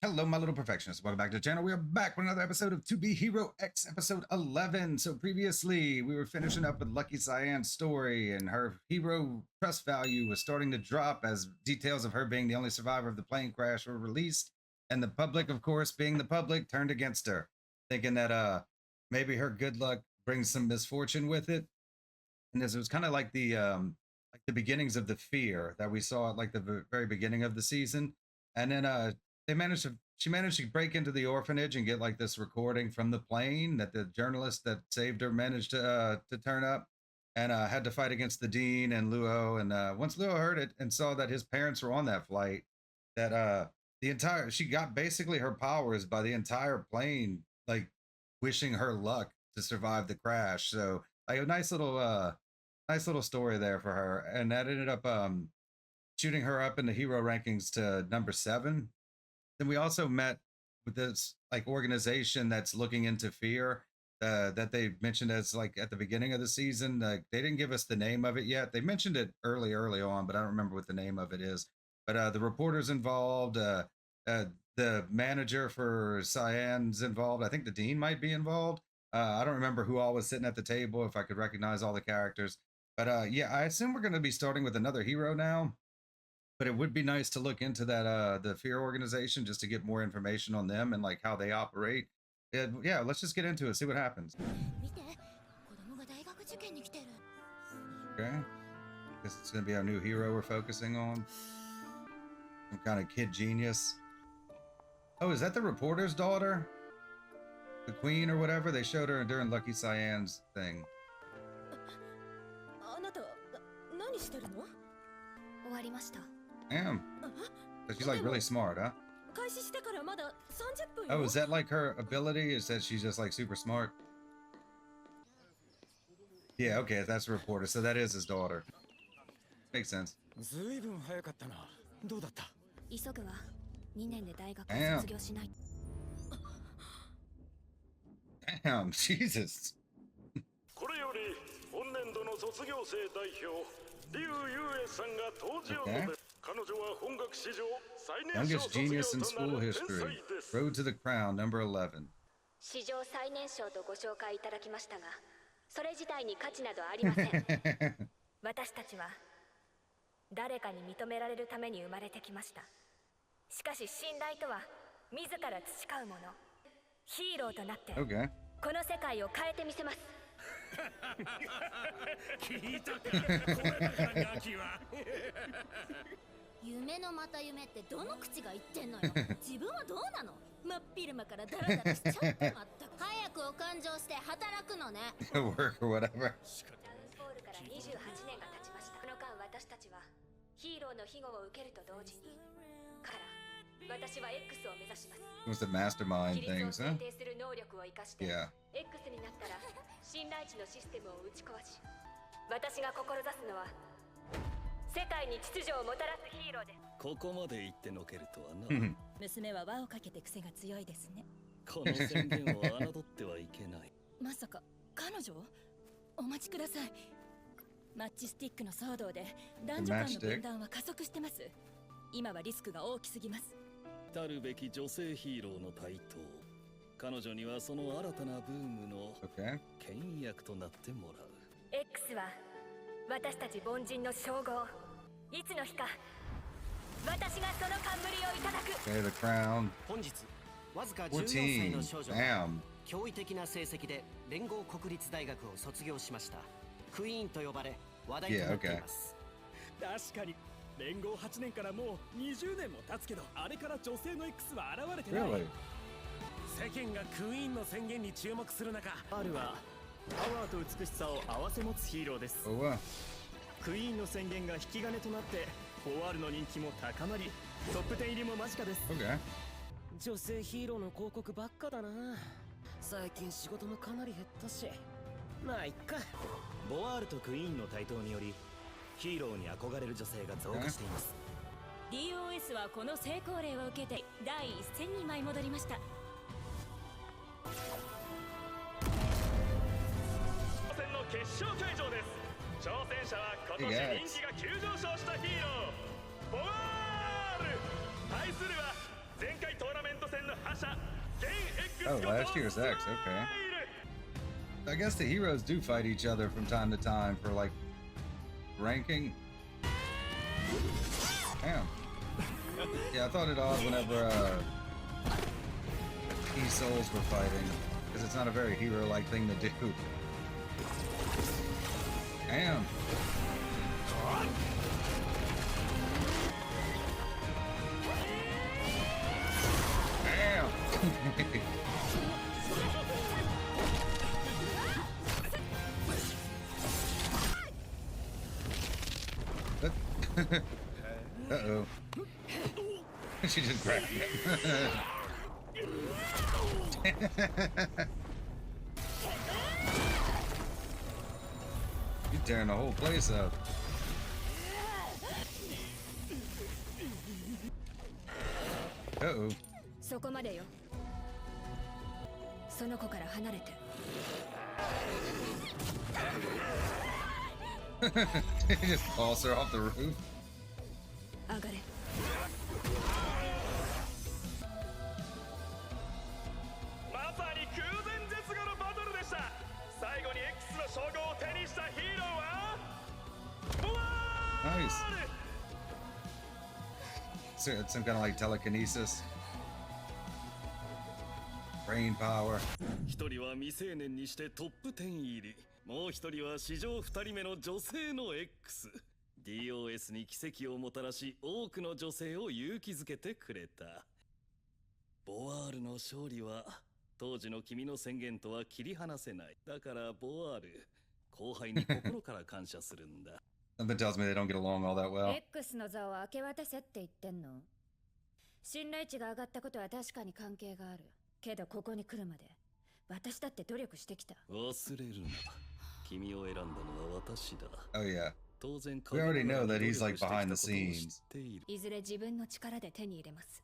Hello, my little perfectionists. Welcome back to the channel. We are back with another episode of To Be Hero X, episode 11. So previously, we were finishing up with Lucky Cyan's story, and her hero trust value was starting to drop as details of her being the only survivor of the plane crash were released. And the public, of course, being the public, turned against her, thinking that maybe her good luck brings some misfortune with it. And this was kind of like the beginnings of the fear that we saw at like the very beginning of the season. And then she managed to break into the orphanage and get like this recording from the plane that the journalist that saved her managed to turn up, and had to fight against the dean and Luo. And once Luo heard it and saw that his parents were on that flight, that she got basically her powers by the entire plane, like wishing her luck to survive the crash. So like a nice little story there for her, and that ended up shooting her up in the hero rankings to number 7. Then we also met with this like organization that's looking into fear that they mentioned as like at the beginning of the season. They didn't give us the name of it yet. They mentioned it early on, but I don't remember what the name of it is. But the reporters involved, the manager for Cyan's involved. I think the dean might be involved. I don't remember who all was sitting at the table, if I could recognize all the characters. But yeah, I assume we're going to be starting with another hero now. But it would be nice to look into that the Fear organization just to get more information on them and like how they operate. Yeah, let's just get into it, see what happens. Okay. Guess it's gonna be our new hero we're focusing on. Some kind of kid genius. Oh, is that the reporter's daughter? The queen or whatever? They showed her during Lucky Cyan's thing. Damn. So she's like really smart, huh? Oh, is that like her ability? Is that she's just like super smart? Yeah, okay, that's a reporter. So that is his daughter. Makes sense. Damn. Damn, Jesus. Okay. Youngest genius in school history. Road to the Crown, number 11. 史上最年少とご紹介いただきましたが、それ自体に価値などありません。私たちは誰かに認められるために生まれてきました。しかし信頼とは自ら培うもの。ヒーローとなって、この世界を変えてみせます。聞いたか、これガキは。夢のまた夢ってどの口が言ってんのよ。自分はどうなの？真っ昼間からダラダラしちゃってまった。早くお勘定して働くのね。Work or whatever. ダウンフォールから28年が経ちました。この間私たちはヒーローの庇護を受けると同時に、私は X を目指します。Was the mastermind things, huh? 規律を制定する能力を生かして、X になったら信頼値のシステムを打ち壊し、私が志すのは世界に秩序をもたらすヒーローです。ここまで言ってのけるとはな。娘は輪をかけて癖が強いですね。この宣言を侮ってはいけない。まさか彼女？お待ちください。マッチスティックの騒動で男女間の分断は加速してます。今はリスクが大きすぎます。たるべき女性ヒーローの台頭。彼女にはその新たなブームの牽引役となってもらう。X は私たち凡人の称号。いつの日か私がその冠をいただく。Okay, the crown. 本日わずか14歳の少女が驚異的な成績で連合国立大学を卒業しました。クイーンと呼ばれ話題となっています。確かに連合8年からもう20年も経つけど、あれから女性の X は現れてない。世間がクイーンの宣言に注目する中、R はパワーと美しさを併せ持つヒーローです。クイーンの宣言が引き金となって4R の人気も高まり、トップ10入りも間近です。女性ヒーローの広告ばっかだな。最近仕事もかなり減ったし、まあいっか。ボワールとクイーンの台頭によりヒーローに憧れる女性が増加しています。DOS はこの成功例を受けて第一線に舞い戻りました。挑戦の決勝会場です。挑戦者は今年人気が急上昇したヒーローボワール。対するは Oh, last year's X, okay. I guess the heroes do fight each other from time to time for like ranking. Damn. Yeah, I thought it odd whenever E-Souls were fighting, because it's not a very hero-like thing to do. Damn. Damn. Uh-oh. She just grabbed him. You're tearing the whole place up. Uh-oh. そこまでよ。その子から離れて。He just toss her off the roof. 上がれ。まさに空前絶後のバトルでした。最後に X の称号を手にしたヒーローはボワール。 Nice. So it's some kind of like telekinesis. Brain power. 一人は未成年にしてトップ10入り、もう一人は史上2人目の女性の X。DOS に奇跡をもたらし、多くの女性を勇気づけてくれた。ボワールの勝利は当時の君の宣言とは切り離せない。だからボワール、後輩に心から感謝するんだ。Something tells me they don't get along all that well. X の座を明け渡せって言ってんの。信頼値が上がったことは確かに関係がある。けどここに来るまで私だって努力してきた。忘れるな。君を選んだのは私だ。 Oh yeah. 当然 We already know that he's like behind the scenes. いずれ自分の力で手に入れます。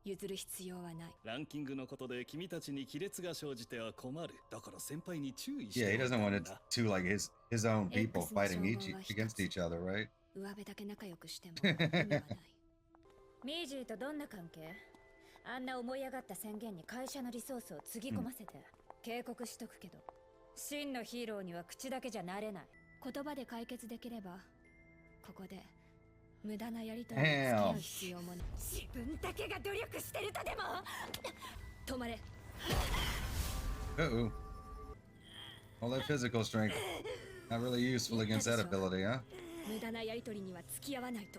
譲る必要はない。ランキングのことで君たちに亀裂が生じては困る。だから先輩に注意して。 Yeah, he doesn't want it to like his own people fighting against each other, right? 上辺だけ仲良くしても意味はない。ミージーとどんな関係？あんな思い上がった宣言に会社のリソースをつぎ込ませて、警告しとくけど、真のヒーローには口だけじゃなれない。言葉で解決できれば、ここで無駄なやりとりに付き合う必要もない。自分だけが努力してるとでも。止まれ。Uh-oh. All that physical strength. Not really useful against that ability, huh? 無駄なやりとりには付き合わないと。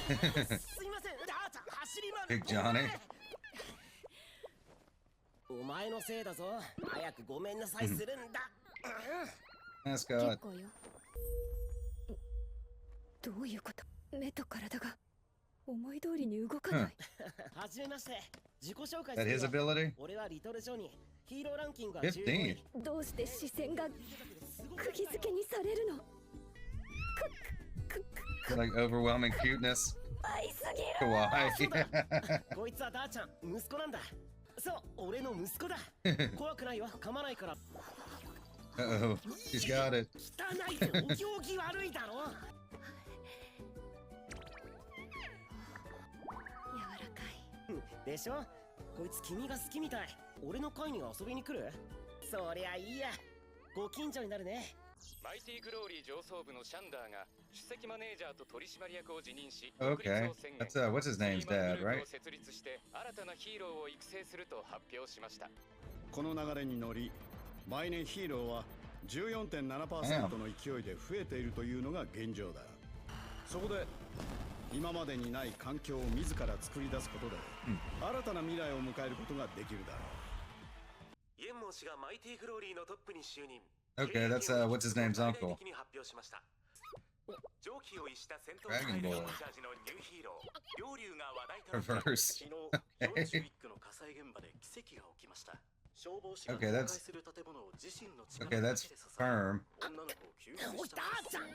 すいません、ダーちゃん走り回る。 Big Johnny. お前のせいだぞ。早くごめんなさいするんだ。Mascot. 結構よ。どういうこと？目と体が思い通りに動かない。はじめまして。自己紹介 That his ability? 俺はリトルジョニー。ヒーローランキングは15 15. 位。どうして視線が釘付けにされるの？ Like overwhelming cuteness. 愛すぎる。Kawaii. こいつはダーちゃん、息子なんだ。そう、俺の息子だ。怖くないわ、噛まないから。Uh-oh. She's got it. 汚いぜ、お行儀悪いだろ。柔らかい。でしょ？こいつ君が好きみたい。俺の会に遊びに来る？そりゃいいや。ご近所になるね。マイティグローリー上層部のシャンダーが首席マネージャーと取締役を辞任し、 Okay. That's what's his name's dad, right? 設立して新たなヒーローを育成すると発表しました。この流れに乗り、毎年ヒーローは 14.7% の勢いで増えているというのが現状だ。そこで今までにない環境を自ら作り出すことで、新たな未来を迎えることができるだろう。イエンモン氏がマイティグローリーのトップに就任。 Okay, that's what's his name's uncle. 上気を逸した戦闘 Dragon 隊 Ball. 員チャージのニューヒーロー、両竜が話題となった。 Reverse. 昨日、41区の火災現場で奇跡が起きました。消防士が Okay, 破 that's 壊する建物を自身の力 okay. だ That's けで支え、 firm. 女の子を救出おい、したダーちゃん。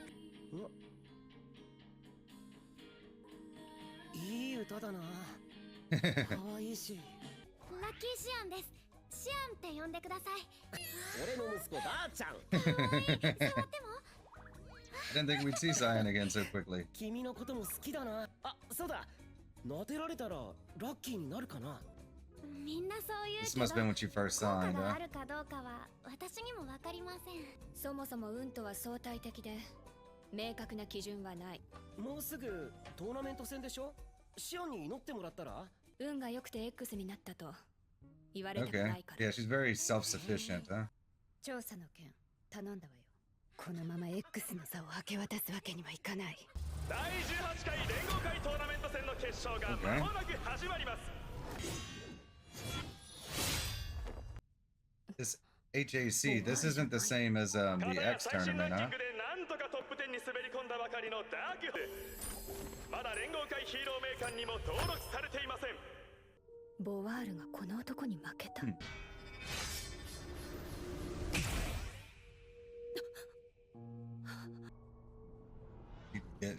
いい歌だな。可愛いし。ラッキーシアンです。シアンって呼んでください。俺の息子ダーちゃん。触っても？ Didn't think we'd see Cyan again so quickly. 君のことも好きだな。あ、そうだ。撫でられたらラッキーになるかな。みんなそう言う This けど must have been when you first 効果 signed, が huh? あるかどうかは私にもわかりません。そもそも運とは相対的で明確な基準はない。もうすぐトーナメント戦でしょ。シオンに祈ってもらったら。運が良くて X になったと言われたく Okay. ないから。 Yeah, she's very self-sufficient, huh? 調査の件頼んだわよ。このまま X の座を明け渡すわけにはいかない。第18回連合会トーナメント戦の決勝が間もなく始まります。This HAC, this isn't the same as the X tournament, huh? なんとかトップ10に滑り込んだばかりのダークホーク。まだ連合会ヒーロー名鑑にも登録されていません。ボワールがこの男に負けた。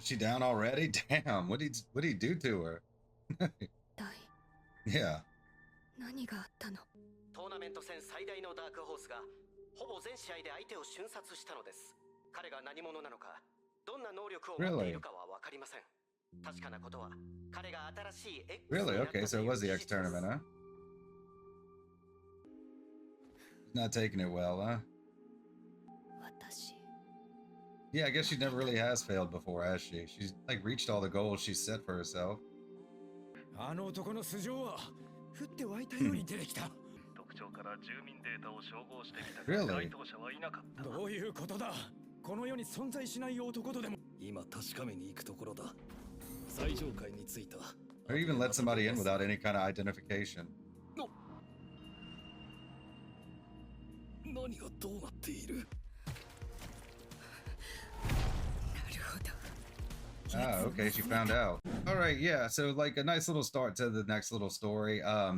She down already? Damn, what'd he do to her? Yeah. 何があったの？トーナメント戦最大のダークホースがほぼ全試合で相手を瞬殺したのです。彼が何者なのか、どんな能力を持っているかはわかりません。確かなことは彼が新しい X Really? Okay, so it was the X tournament, huh? Not taking it well, huh? 私。 Yeah, I guess she never really has failed before, has she? She's like reached all the goals she's set for herself. あの男の素性は降って湧いたように出てきた。特徴から住民データを照合してみた Really? が該当者はいなかった。どういうことだ。この世に存在しない男とでも。今確かめに行くところだ。最上階に着いた。 Or even let somebody in without any kind of identification. 何がどうなっている？ Ah, okay, she found out. All right, yeah, so like a nice little start to the next little story. I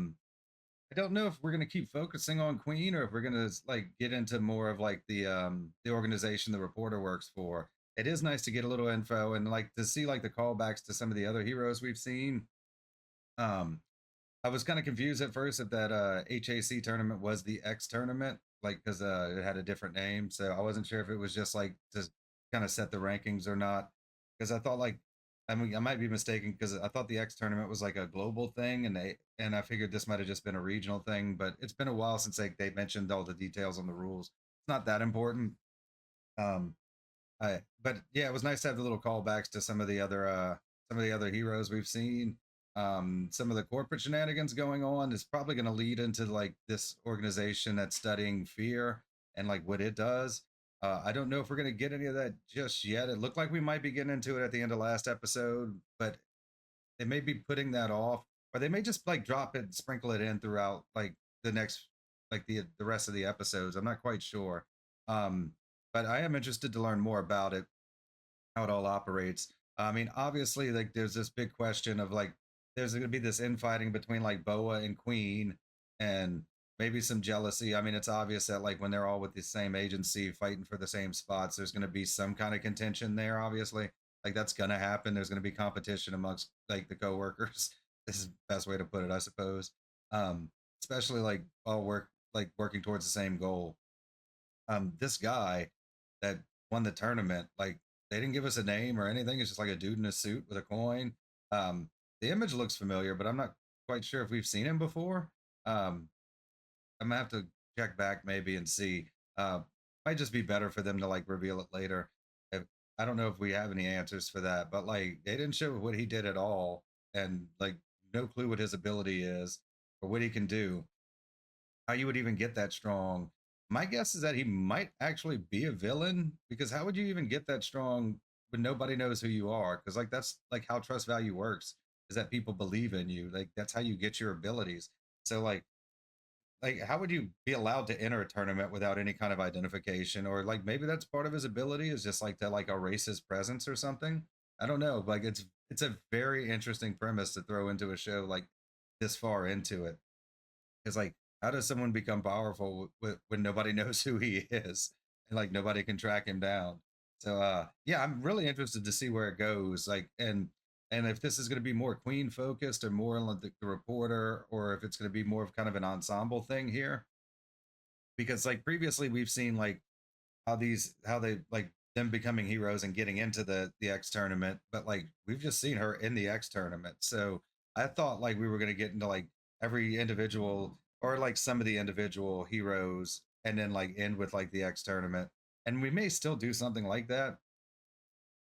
don't know if we're gonna keep focusing on Queen or if we're gonna like get into more of like the organization the reporter works for. It is nice to get a little info and like to see like the callbacks to some of the other heroes we've seen. I was kind of confused at first if that HAC tournament was the X tournament, like because it had a different name, so I wasn't sure if it was just like to kind of set the rankings or not. Because I thought like, I mean, I might be mistaken because I thought the X tournament was like a global thing, and I figured this might have just been a regional thing. But it's been a while since they mentioned all the details on the rules. It's not that important. But yeah, it was nice to have the little callbacks to some of the other heroes we've seen. Some of the corporate shenanigans going on is probably going to lead into like this organization that's studying fear and like what it does. I don't know if we're going to get any of that just yet. It looked like we might be getting into it at the end of last episode, but they may be putting that off, or they may just like drop it, sprinkle it in throughout like the next, like the rest of the episodes. I'm not quite sure. But I am interested to learn more about it, how it all operates. I mean, obviously, like there's this big question of like, there's going to be this infighting between like Boa and Queen, and maybe some jealousy. I mean, it's obvious that like when they're all with the same agency fighting for the same spots, there's going to be some kind of contention there, obviously. Like that's going to happen. There's going to be competition amongst like the coworkers. This is the best way to put it, I suppose. Especially like all working towards the same goal. This guy that won the tournament, like they didn't give us a name or anything. It's just like a dude in a suit with a coin. The image looks familiar, but I'm not quite sure if we've seen him before. I'm gonna have to check back maybe and see. Might just be better for them to like reveal it later. I don't know if we have any answers for that, but like they didn't show what he did at all, and like no clue what his ability is or what he can do. How you would even get that strong? My guess is that he might actually be a villain, because how would you even get that strong when nobody knows who you are? Because like that's like how trust value works, is that people believe in you. Like that's how you get your abilities. So like how would you be allowed to enter a tournament without any kind of identification? Or like maybe that's part of his ability, is just like to like erase his presence or something. I don't know. Like it's a very interesting premise to throw into a show like this far into it. It's like, how does someone become powerful when nobody knows who he is and like nobody can track him down? So yeah, I'm really interested to see where it goes. Like and if this is going to be more Queen focused or more like the reporter, or if it's going to be more of kind of an ensemble thing here. Because like previously we've seen like how they like them becoming heroes and getting into the X tournament, but like we've just seen her in the X tournament. So I thought like we were going to get into like every individual or like some of the individual heroes and then like end with like the X tournament. And we may still do something like that.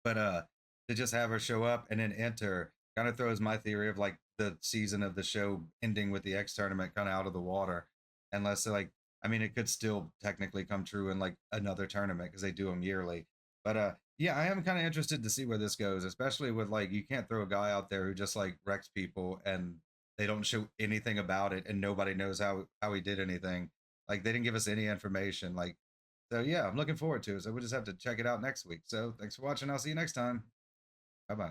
But to just have her show up and then enter kind of throws my theory of like the season of the show ending with the X tournament kind of out of the water. Unless like, I mean, it could still technically come true in like another tournament because they do them yearly. But yeah, I am kind of interested to see where this goes, especially with like, you can't throw a guy out there who just like wrecks people and they don't show anything about it and nobody knows how he did anything. Like they didn't give us any information. Like, so yeah, I'm looking forward to it. So we'll just have to check it out next week. So thanks for watching. I'll see you next time. Bye-bye.